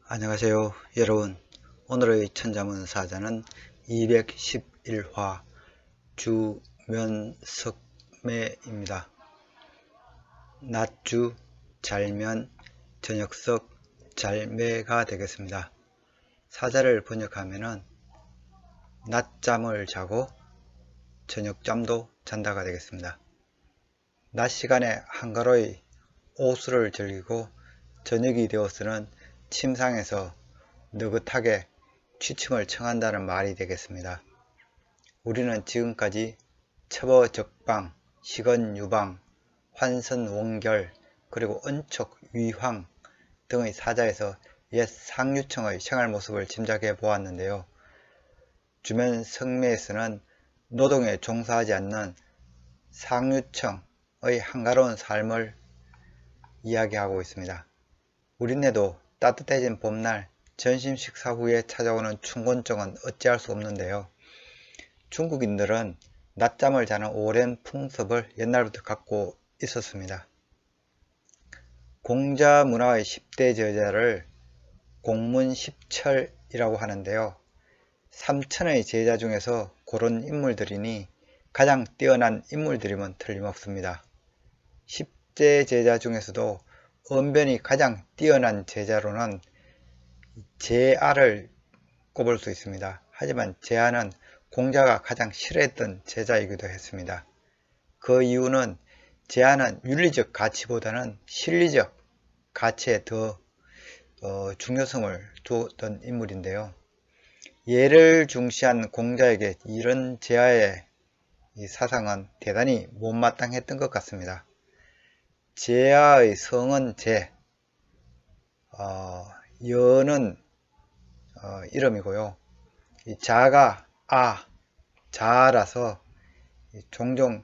안녕하세요 여러분. 오늘의 천자문 사자는 211화 주면석매입니다. 낮주 잘면 저녁석 잘매가 되겠습니다. 사자를 번역하면은 낮잠을 자고 저녁잠도 잔다가 되겠습니다. 낮 시간에 한가로이 오수를 즐기고 저녁이 되어서는 침상에서 느긋하게 취침을 청한다는 말이 되겠습니다. 우리는 지금까지 첩어적방, 식언유방, 환선원결, 그리고 은촉, 위황 등의 사자에서 옛 상류층의 생활 모습을 짐작해 보았는데요. 주면 성매에서는 노동에 종사하지 않는 상류층의 한가로운 삶을 이야기하고 있습니다. 우리네도 따뜻해진 봄날 점심 식사 후에 찾아오는 춘곤증은 어찌할 수 없는데요. 중국인들은 낮잠을 자는 오랜 풍습을 옛날부터 갖고 있었습니다. 공자 문화의 10대 제자를 공문십철이라고 하는데요. 삼천의 제자 중에서 고른 인물들이니 가장 뛰어난 인물들이면 틀림없습니다. 10대 제자 중에서도 언변이 가장 뛰어난 제자로는 제아를 꼽을 수 있습니다. 하지만 제아는 공자가 가장 싫어했던 제자이기도 했습니다. 그 이유는 제아는 윤리적 가치보다는 실리적 가치에 더 중요성을 두었던 인물인데요. 예를 중시한 공자에게 이런 제아의 사상은 대단히 못마땅했던 것 같습니다. 제아의 성은 제, 여는 이름이고요. 자가 자라서 종종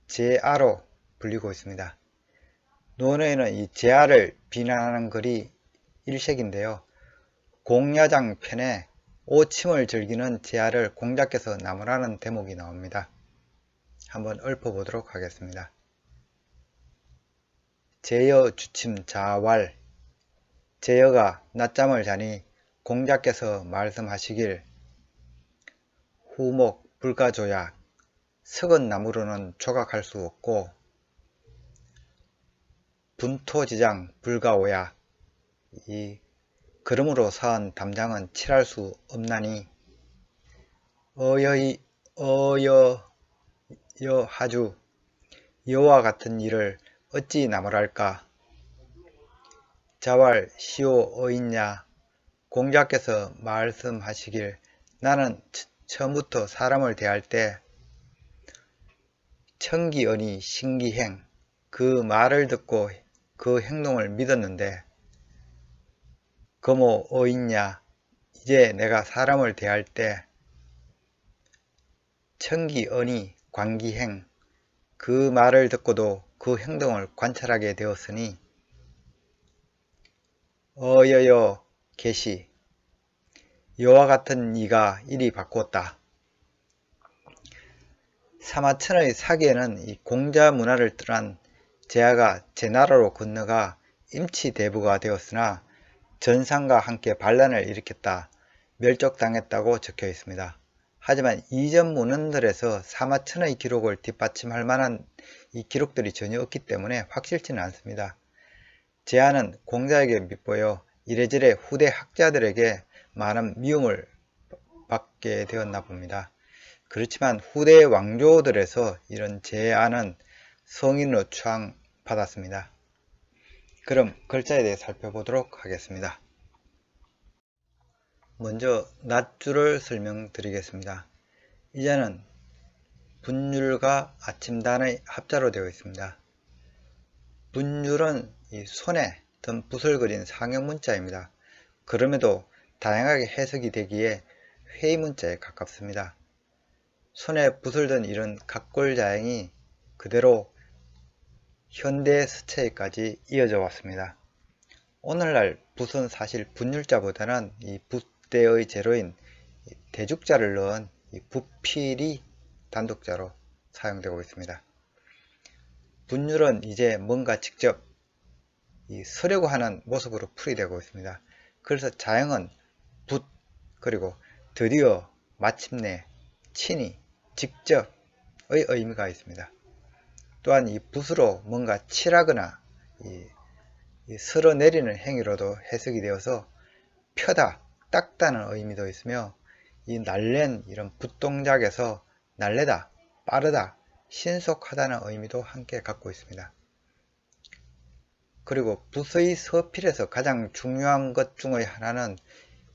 제아로 불리고 있습니다. 논어에는 이 제아를 비난하는 글이 일색인데요. 공야장 편에 오침을 즐기는 제아를 공자께서 나무라는 대목이 나옵니다. 한번 읊어보도록 하겠습니다. 제여 주침 자왈, 제여가 낮잠을 자니 공자께서 말씀하시길 후목 불가조약, 썩은 나무로는 조각할 수 없고 분토지장 불가오약, 이 그름으로 쌓은 담장은 칠할 수 없나니 어여하주 여와 같은 일을 어찌 나무랄까. 자왈 시오 어있냐. 공자께서 말씀하시길 나는 처음부터 사람을 대할 때 청기언이 신기행, 그 말을 듣고 그 행동을 믿었는데 그모 어있냐. 이제 내가 사람을 대할 때 청기언이 관기행, 그 말을 듣고도 그 행동을 관찰하게 되었으니 어여여 계시, 여와 같은 이가 이리 바꾸었다. 사마천의 사기에는 이 공자 문화를 떠난 제아가 제나라로 건너가 임치대부가 되었으나 전상과 함께 반란을 일으켰다, 멸족당했다고 적혀 있습니다. 하지만 이전 문헌들에서 사마천의 기록을 뒷받침할 만한 이 기록들이 전혀 없기 때문에 확실치는 않습니다. 제아는 공자에게 밉보여 이래저래 후대 학자들에게 많은 미움을 받게 되었나 봅니다. 그렇지만 후대 왕조들에서 이런 제아는 성인으로 추앙받았습니다. 그럼 글자에 대해 살펴보도록 하겠습니다. 먼저 낮주를 설명드리겠습니다. 이 자는 분율과 아침단의 합자로 되어 있습니다. 분율은 이 손에 든 붓을 그린 상형문자입니다. 그럼에도 다양하게 해석이 되기에 회의문자에 가깝습니다. 손에 붓을 든 이런 각골자행이 그대로 현대 서체에까지 이어져 왔습니다. 오늘날 붓은 사실 분율자보다는 이 붓대의 재료인 대죽자를 넣은 이 붓필이 단독자로 사용되고 있습니다. 분율은 이제 뭔가 직접 쓰려고 하는 모습으로 풀이되고 있습니다. 그래서 자영은 붓, 그리고 드디어, 마침내, 친히, 직접의 의미가 있습니다. 또한 이 붓으로 뭔가 칠하거나 쓸어내리는 행위로도 해석이 되어서 펴다, 닦다는 의미도 있으며, 이 날랜 이런 붓 동작에서 날래다, 빠르다, 신속하다는 의미도 함께 갖고 있습니다. 그리고 붓의 서필에서 가장 중요한 것 중의 하나는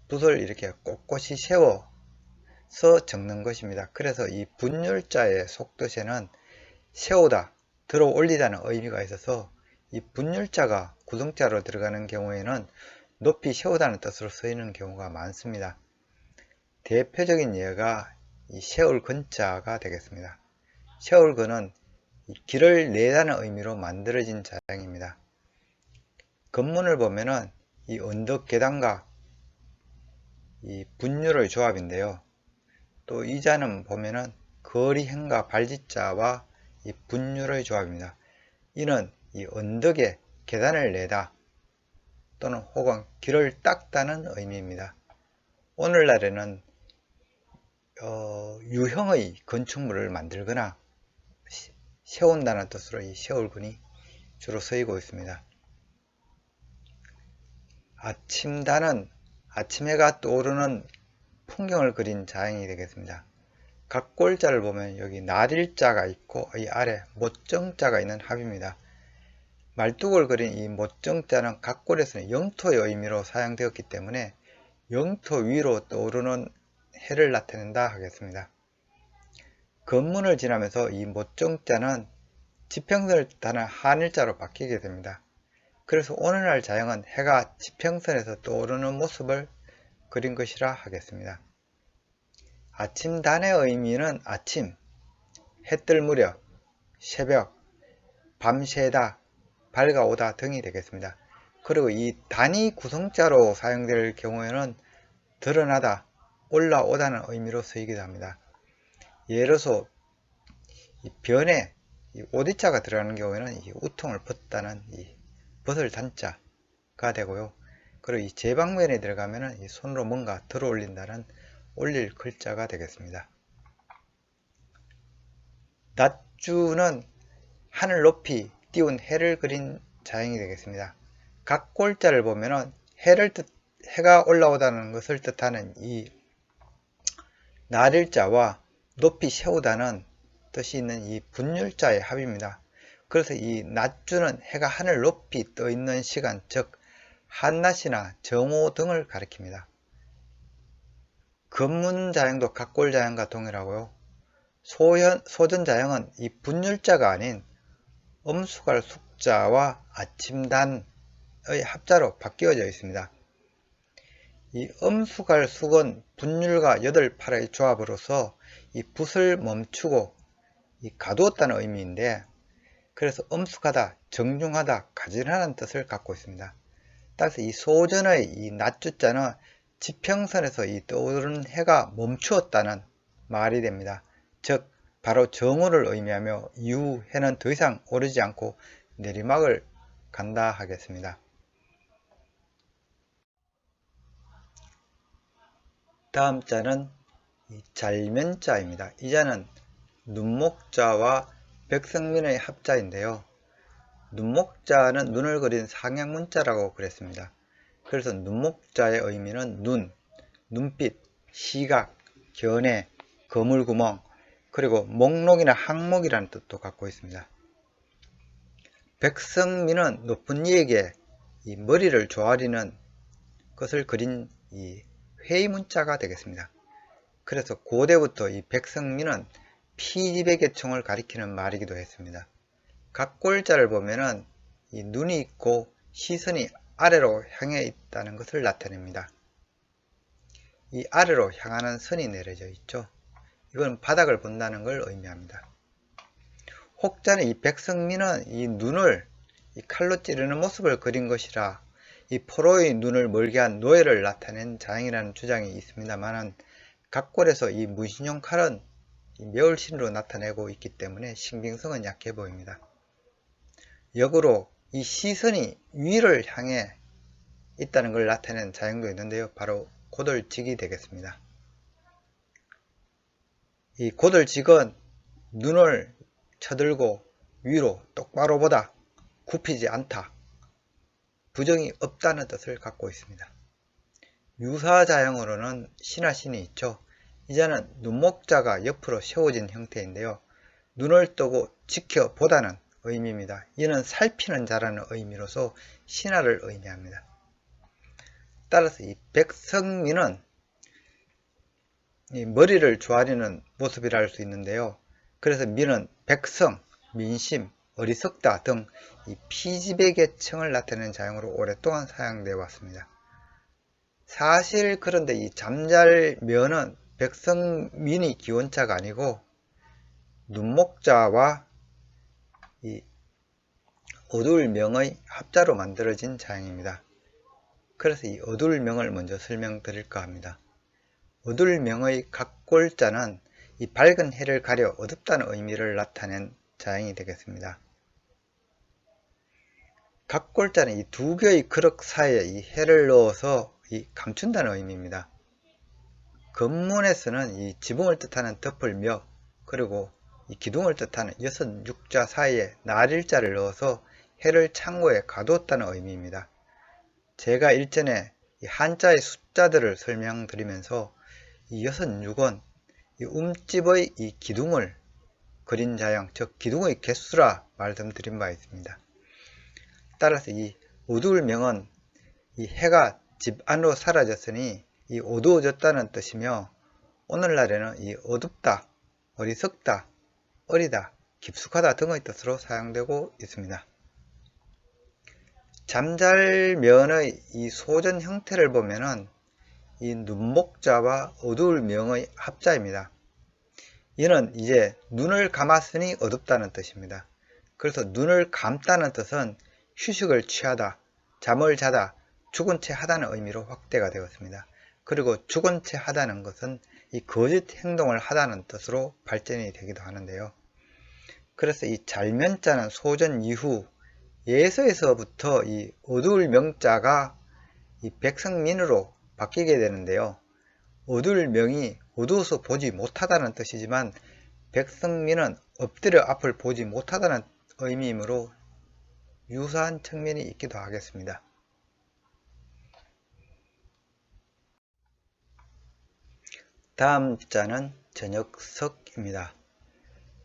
붓을 이렇게 꼿꼿이 세워서 적는 것입니다. 그래서 이 붓율자의 속뜻에는 세우다, 들어 올리다는 의미가 있어서 이 붓율자가 구성자로 들어가는 경우에는 높이 세우다는 뜻으로 쓰이는 경우가 많습니다. 대표적인 예가 이 세울 근자가 되겠습니다. 세울 근은 길을 내다는 의미로 만들어진 자양입니다. 건문을 보면은 이 언덕 계단과 이 분율의 조합인데요. 또 이 자는 보면은 거리행과 발짓자와 이 분율의 조합입니다. 이는 이 언덕에 계단을 내다 또는 혹은 길을 닦다는 의미입니다. 오늘날에는 유형의 건축물을 만들거나 세운다는 뜻으로 이 세울근이 주로 쓰이고 있습니다. 아침단은 아침 해가 떠오르는 풍경을 그린 자형이 되겠습니다. 각골자를 보면 여기 날일자가 있고 이 아래 못정자가 있는 합입니다. 말뚝을 그린 이 못정자는 각골에서는 영토의 의미로 사용되었기 때문에 영토 위로 떠오르는 해를 나타낸다 하겠습니다. 건문을 지나면서 이 못정자는 지평선을 뜻하는 한일자로 바뀌게 됩니다. 그래서 오늘날 자형은 해가 지평선에서 떠오르는 모습을 그린 것이라 하겠습니다. 아침단의 의미는 아침, 해뜰 무렵, 새벽, 밤새다, 밝아오다 등이 되겠습니다. 그리고 이 단위 구성자로 사용될 경우에는 드러나다, 올라오다는 의미로 쓰이기도 합니다. 예를 들어서 이 변에 오디자가 들어가는 경우에는 이 우통을 벗다는 이 벗을 단자가 되고요. 그리고 이 제방면에 들어가면은 이 손으로 뭔가 들어 올린다는 올릴 글자가 되겠습니다. 낮주는 하늘 높이 띄운 해를 그린 자형이 되겠습니다. 각골자를 보면은 해가 올라오다는 것을 뜻하는 이 날일자와 높이 세우다는 뜻이 있는 이 분율자의 합입니다. 그래서 이 낮주는 해가 하늘 높이 떠 있는 시간, 즉 한낮이나 정오 등을 가리킵니다. 건문자형도 각골자형과 동일하고요. 소전자형은 이 분율자가 아닌 음수갈 숙자와 아침단의 합자로 바뀌어져 있습니다. 이 음수갈 숙은 분율과 8, 8의 조합으로서 이 붓을 멈추고 가두었다는 의미인데, 그래서 엄숙하다, 정중하다, 가진하는 뜻을 갖고 있습니다. 따라서 이 소전의 이 낮주자는 지평선에서 이 떠오르는 해가 멈추었다는 말이 됩니다. 즉 바로 정오를 의미하며 이후 해는 더 이상 오르지 않고 내리막을 간다 하겠습니다. 다음 자는 잘면자입니다. 이 자는 눈목자와 백성민의 합자인데요. 눈목자는 눈을 그린 상향문자라고 그랬습니다. 그래서 눈목자의 의미는 눈, 눈빛, 시각, 견해, 거물구멍, 그리고 목록이나 항목이라는 뜻도 갖고 있습니다. 백성민은 높은 이에게 이 머리를 조아리는 것을 그린 이 회의문자가 되겠습니다. 그래서 고대부터 이 백성민은 피지배계총을 가리키는 말이기도 했습니다. 각골자를 보면은 이 눈이 있고 시선이 아래로 향해 있다는 것을 나타냅니다. 이 아래로 향하는 선이 내려져 있죠. 이건 바닥을 본다는 걸 의미합니다. 혹자는 이 백성민은 이 눈을 이 칼로 찌르는 모습을 그린 것이라 이 포로의 눈을 멀게 한 노예를 나타낸 자형이라는 주장이 있습니다만, 각골에서 이 문신용 칼은 멸신으로 나타내고 있기 때문에 신빙성은 약해 보입니다. 역으로 이 시선이 위를 향해 있다는 걸 나타내는 자형도 있는데요. 바로 고들직이 되겠습니다. 이 고들직은 눈을 쳐들고 위로 똑바로 보다, 굽히지 않다, 부정이 없다는 뜻을 갖고 있습니다. 유사자형으로는 신하신이 있죠. 이제는 눈목자가 옆으로 세워진 형태인데요. 눈을 뜨고 지켜보다는 의미입니다. 이는 살피는 자라는 의미로서 신하를 의미합니다. 따라서 이 백성민은 이 머리를 조아리는 모습이라 할 수 있는데요. 그래서 민은 백성, 민심, 어리석다 등 이 피지배 계층을 나타내는 자형으로 오랫동안 사용되어 왔습니다. 사실 그런데 이 잠잘면은 백성민이 기원자가 아니고 눈목자와 이 어둘명의 합자로 만들어진 자형입니다. 그래서 이 어둘명을 먼저 설명드릴까 합니다. 어둘명의 각골자는 이 밝은 해를 가려 어둡다는 의미를 나타낸 자형이 되겠습니다. 각골자는 이 두 개의 그릇 사이에 이 해를 넣어서 감춘다는 의미입니다. 건문에서는 이 지붕을 뜻하는 덮을며 그리고 이 기둥을 뜻하는 66자 사이에 날일자를 넣어서 해를 창고에 가두었다는 의미입니다. 제가 일전에 이 한자의 숫자들을 설명드리면서 이 66은 이 움집의 이 기둥을 그린 자형, 즉 기둥의 개수라 말씀드린 바 있습니다. 따라서 이 어두울명은 이 해가 집 안으로 사라졌으니 이 어두워졌다는 뜻이며 오늘날에는 이 어둡다, 어리석다, 어리다, 깊숙하다 등의 뜻으로 사용되고 있습니다. 잠잘면의 이 소전 형태를 보면은 이 눈목자와 어두울명의 합자입니다. 이는 이제 눈을 감았으니 어둡다는 뜻입니다. 그래서 눈을 감다는 뜻은 휴식을 취하다, 잠을 자다, 죽은 채 하다는 의미로 확대가 되었습니다. 그리고 죽은 채 하다는 것은 이 거짓 행동을 하다는 뜻으로 발전이 되기도 하는데요. 그래서 이 잘면자는 소전 이후 예서에서부터 이 어두울 명자가 이 백성민으로 바뀌게 되는데요. 어두울 명이 어두워서 보지 못하다는 뜻이지만 백성민은 엎드려 앞을 보지 못하다는 의미이므로 유사한 측면이 있기도 하겠습니다. 다음 자는 저녁석입니다.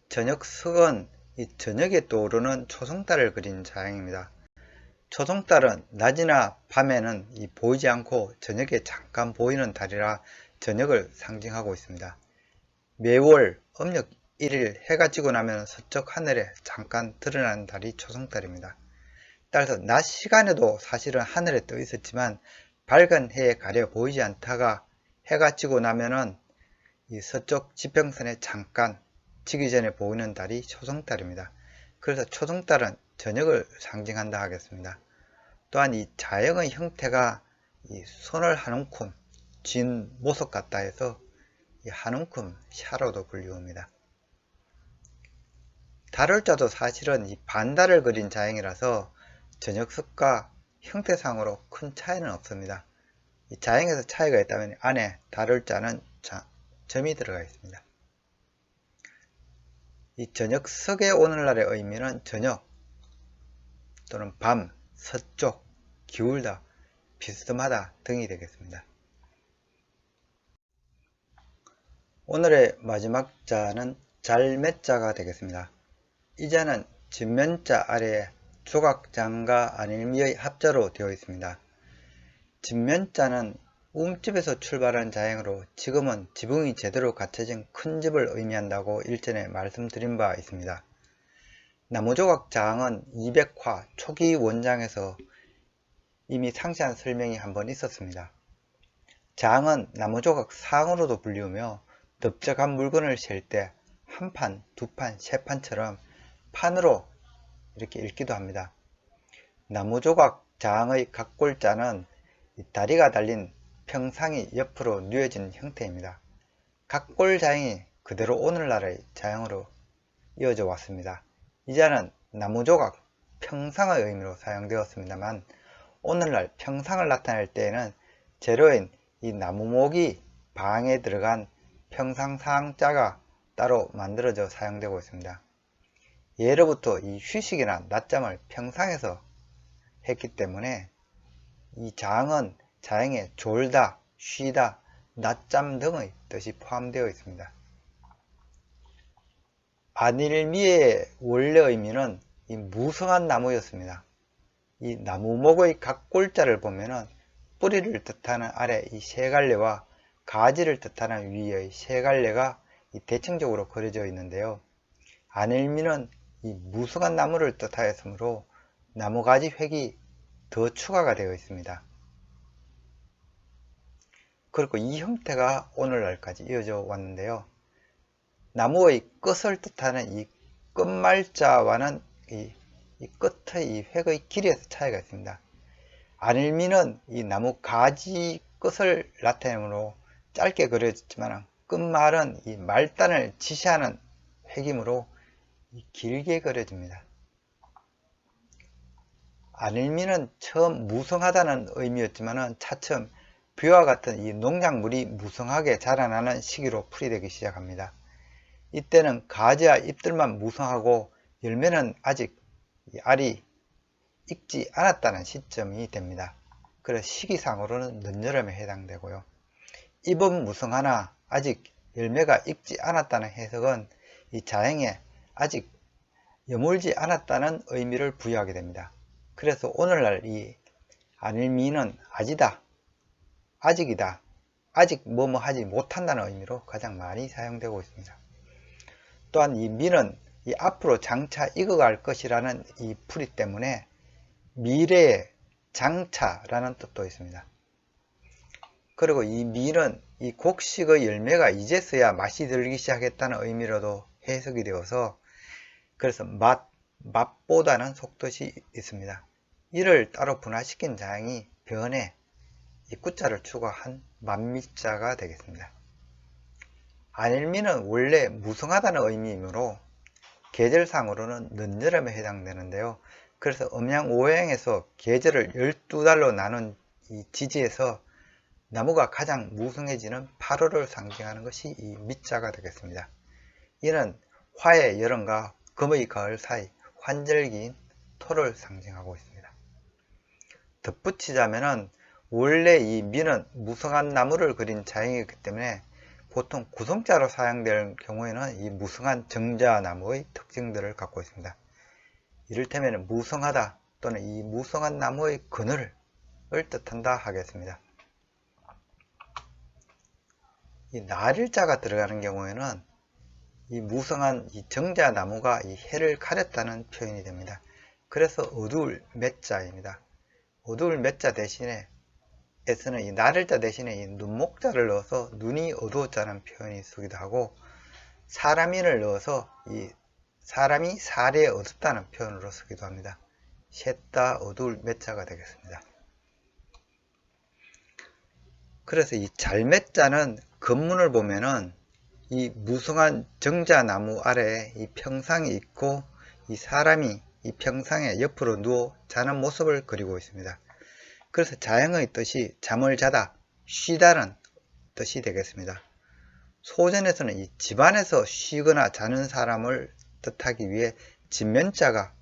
저녁석은 이 저녁에 떠오르는 초승달을 그린 자형입니다. 초승달은 낮이나 밤에는 보이지 않고 저녁에 잠깐 보이는 달이라 저녁을 상징하고 있습니다. 매월 음력 1일 해가 지고 나면 서쪽 하늘에 잠깐 드러나는 달이 초승달입니다. 따라서 낮 시간에도 사실은 하늘에 떠 있었지만 밝은 해에 가려 보이지 않다가 해가 지고 나면은 이 서쪽 지평선에 잠깐 지기 전에 보이는 달이 초승달입니다. 그래서 초승달은 저녁을 상징한다 하겠습니다. 또한 이 자형의 형태가 이 손을 한 움큼 쥔 모습 같다 해서 이 한 움큼 샤로도 불리웁니다. 달을자도 사실은 이 반달을 그린 자형이라서 저녁석과 형태상으로 큰 차이는 없습니다. 이 자형에서 차이가 있다면 안에 달을자는 점이 들어가 있습니다. 이 저녁석의 오늘날의 의미는 저녁 또는 밤, 서쪽, 기울다, 비스듬하다 등이 되겠습니다. 오늘의 마지막 자는 잘매자가 되겠습니다. 이 자는 진면자 아래에 조각장과 안일미의 합자로 되어 있습니다. 진면자는 움집에서 출발한 자형으로 지금은 지붕이 제대로 갖춰진 큰 집을 의미한다고 일전에 말씀드린 바 있습니다. 나무조각 자항은 200화 초기 원장에서 이미 상세한 설명이 한번 있었습니다. 자항은 나무조각 상으로도 불리우며 넓적한 물건을 셀 때 한 판, 두 판, 세 판처럼 판으로 이렇게 읽기도 합니다. 나무조각 자항의 각골자는 다리가 달린 평상이 옆으로 뉘어진 형태입니다. 각골자형이 그대로 오늘날의 자형으로 이어져 왔습니다. 이 자는 나무조각, 평상의 의미로 사용되었습니다만 오늘날 평상을 나타낼 때에는 재료인 이 나무목이 방에 들어간 평상사항자가 따로 만들어져 사용되고 있습니다. 예로부터 이 휴식이나 낮잠을 평상에서 했기 때문에 이 장은 자행에 졸다, 쉬다, 낮잠 등의 뜻이 포함되어 있습니다. 안일미의 원래 의미는 이 무성한 나무였습니다. 이 나무목의 각 골자를 보면은 뿌리를 뜻하는 아래 이 세 갈래와 가지를 뜻하는 위의 세 갈래가 대칭적으로 그려져 있는데요. 안일미는 이 무성한 나무를 뜻하였으므로 나무가지 획이 더 추가가 되어 있습니다. 그리고 이 형태가 오늘날까지 이어져 왔는데요. 나무의 끝을 뜻하는 이 끝말자와는 이 끝의 이 획의 길이에서 차이가 있습니다. 안일미는 이 나무 가지 끝을 나타내므로 짧게 그려졌지만 끝말은 이 말단을 지시하는 획이므로 길게 그려집니다. 안일미는 처음 무성하다는 의미였지만 차츰 뷰와 같은 이 농작물이 무성하게 자라나는 시기로 풀이되기 시작합니다. 이때는 가지와 잎들만 무성하고 열매는 아직 알이 익지 않았다는 시점이 됩니다. 그래서 시기상으로는 늦여름에 해당되고요. 잎은 무성하나 아직 열매가 익지 않았다는 해석은 이 자행에 아직 여물지 않았다는 의미를 부여하게 됩니다. 그래서 오늘날 이 안일미는 아지다, 아직이다, 아직 뭐뭐 하지 못한다는 의미로 가장 많이 사용되고 있습니다. 또한 이 미는 이 앞으로 장차 익어갈 것이라는 이 풀이 때문에 미래의 장차라는 뜻도 있습니다. 그리고 이 미는 이 곡식의 열매가 이제서야 맛이 들기 시작했다는 의미로도 해석이 되어서 그래서 맛보다는 속뜻이 있습니다. 이를 따로 분화시킨 자양이 변에 이 구자를 추가한 만미자가 되겠습니다. 안일미는 원래 무성하다는 의미이므로 계절상으로는 늦여름에 해당되는데요. 그래서 음양오행에서 계절을 12달로 나눈 이 지지에서 나무가 가장 무성해지는 8월을 상징하는 것이 이 미자가 되겠습니다. 이는 화의 여름과 금의 가을 사이 환절기인 토를 상징하고 있습니다. 덧붙이자면은 원래 이 미는 무성한 나무를 그린 자행이기 때문에 보통 구성자로 사용될 경우에는 이 무성한 정자나무의 특징들을 갖고 있습니다. 이를테면 무성하다 또는 이 무성한 나무의 그늘을 뜻한다 하겠습니다. 이 나릴자가 들어가는 경우에는 이 무성한 이 정자나무가 이 해를 가렸다는 표현이 됩니다. 그래서 어두울 맷자입니다. 어두울 맷자 대신에 에서는 이 나를자 대신에 이 눈목자를 넣어서 눈이 어두웠다는 표현이 쓰기도 하고 사람인을 넣어서 이 사람이 사례 어둡다는 표현으로 쓰기도 합니다. 셋 다 어두울 맷자가 되겠습니다. 그래서 이 잘맷자는 겉문을 보면은 이 무성한 정자나무 아래에 이 평상이 있고 이 사람이 이 평상에 옆으로 누워 자는 모습을 그리고 있습니다. 그래서 자행의 뜻이 잠을 자다, 쉬다는 뜻이 되겠습니다. 소전에서는 이 집안에서 쉬거나 자는 사람을 뜻하기 위해 진면자가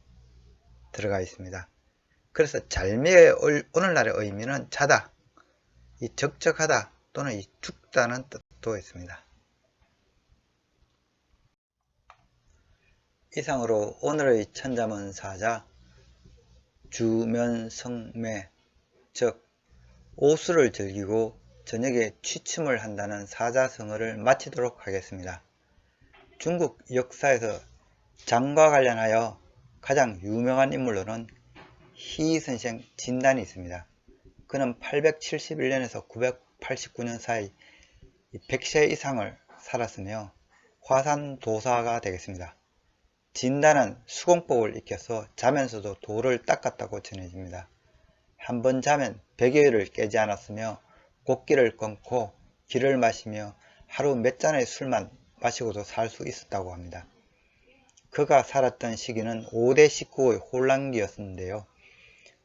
들어가 있습니다. 그래서 잘매의 오늘날의 의미는 자다, 이 적적하다 또는 이 죽다는 뜻도 있습니다. 이상으로 오늘의 천자문 사자 주면성매 즉 오수를 즐기고 저녁에 취침을 한다는 사자성어를 마치도록 하겠습니다. 중국 역사에서 장과 관련하여 가장 유명한 인물로는 희선생 진단이 있습니다. 그는 871년에서 989년 사이 100세 이상을 살았으며 화산도사가 되겠습니다. 진단은 수공법을 익혀서 자면서도 돌을 닦았다고 전해집니다. 한 번 자면 100여일을 깨지 않았으며 곡기를 끊고 기를 마시며 하루 몇 잔의 술만 마시고도 살 수 있었다고 합니다. 그가 살았던 시기는 5대 19의 혼란기였는데요.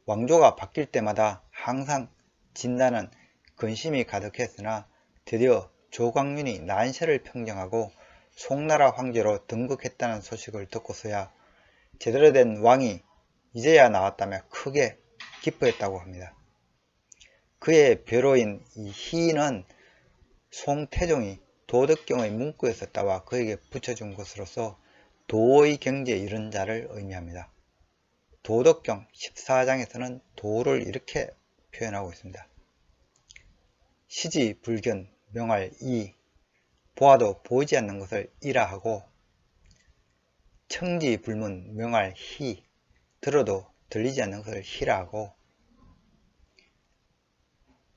왕조가 바뀔 때마다 항상 진다는 근심이 가득했으나 드디어 조광윤이 난세를 평정하고 송나라 황제로 등극했다는 소식을 듣고서야 제대로 된 왕이 이제야 나왔다며 크게 기뻐했다고 합니다. 그의 배로인 이 희는 송태종이 도덕경의 문구에서 따와 그에게 붙여준 것으로서 도의 경지에 이른 자를 의미합니다. 도덕경 14장에서는 도를 이렇게 표현하고 있습니다. 시지 불견 명할 이, 보아도 보이지 않는 것을 이라 하고, 청지 불문 명할 희, 들어도 들리지 않는 것을 희라 하고,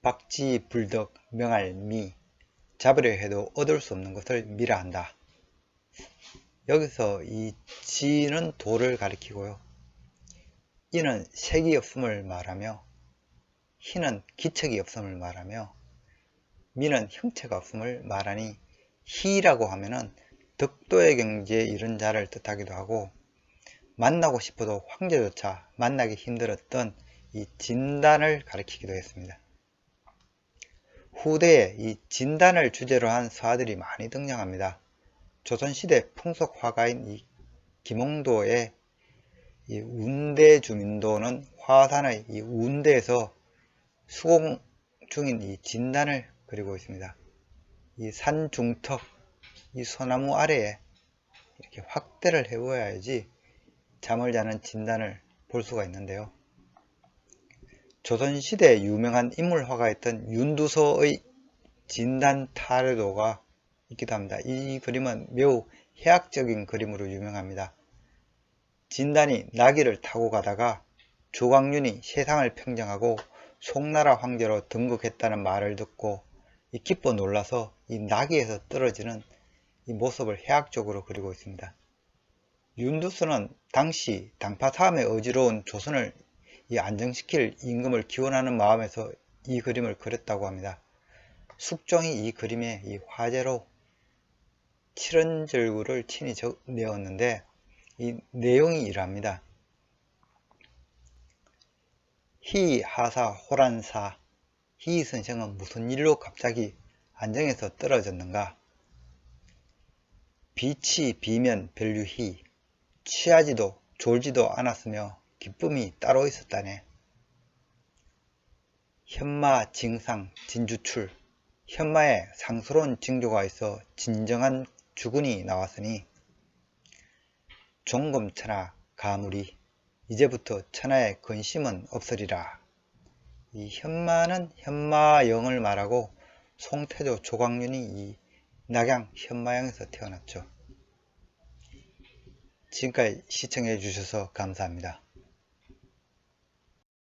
박지 불덕 명할 미, 잡으려 해도 얻을 수 없는 것을 미라 한다. 여기서 이 지는 도를 가리키고요. 이는 색이 없음을 말하며, 희는 기척이 없음을 말하며, 미는 형체가 없음을 말하니, 희라고 하면은 덕도의 경지에 이른 자를 뜻하기도 하고, 만나고 싶어도 황제조차 만나기 힘들었던 이 진단을 가리키기도 했습니다. 후대에 이 진단을 주제로 한 서화들이 많이 등장합니다. 조선시대 풍속화가인 이 김홍도의 이 운대 주민도는 화산의 이 운대에서 수공 중인 이 진단을 그리고 있습니다. 이 산 중턱, 이 소나무 아래에 이렇게 확대를 해보아야지 잠을 자는 진단을 볼 수가 있는데요. 조선시대 유명한 인물화가였던 윤두서의 진단 타르도가 있기도 합니다. 이 그림은 매우 해학적인 그림으로 유명합니다. 진단이 나귀를 타고 가다가 조광윤이 세상을 평정하고 송나라 황제로 등극했다는 말을 듣고 기뻐 놀라서 이 나귀에서 떨어지는 이 모습을 해학적으로 그리고 있습니다. 윤두서는 당시 당파싸움에 어지러운 조선을 안정시킬 임금을 기원하는 마음에서 이 그림을 그렸다고 합니다. 숙종이 이 그림에 이 화제로 7원절구를 친히 내었는데 이 내용이 이러합니다. 희 하사 호란사, 희 선생은 무슨 일로 갑자기 안정에서 떨어졌는가? 빛이 비면 별류희, 취하지도 졸지도 않았으며 기쁨이 따로 있었다네. 현마 징상 진주출, 현마에 상스러운 징조가 있어 진정한 주군이 나왔으니 종검천하 가물이, 이제부터 천하의 근심은 없으리라. 이 현마는 현마영을 말하고 송태조 조광윤이 이 낙양 현마영에서 태어났죠. 지금까지 시청해 주셔서 감사합니다.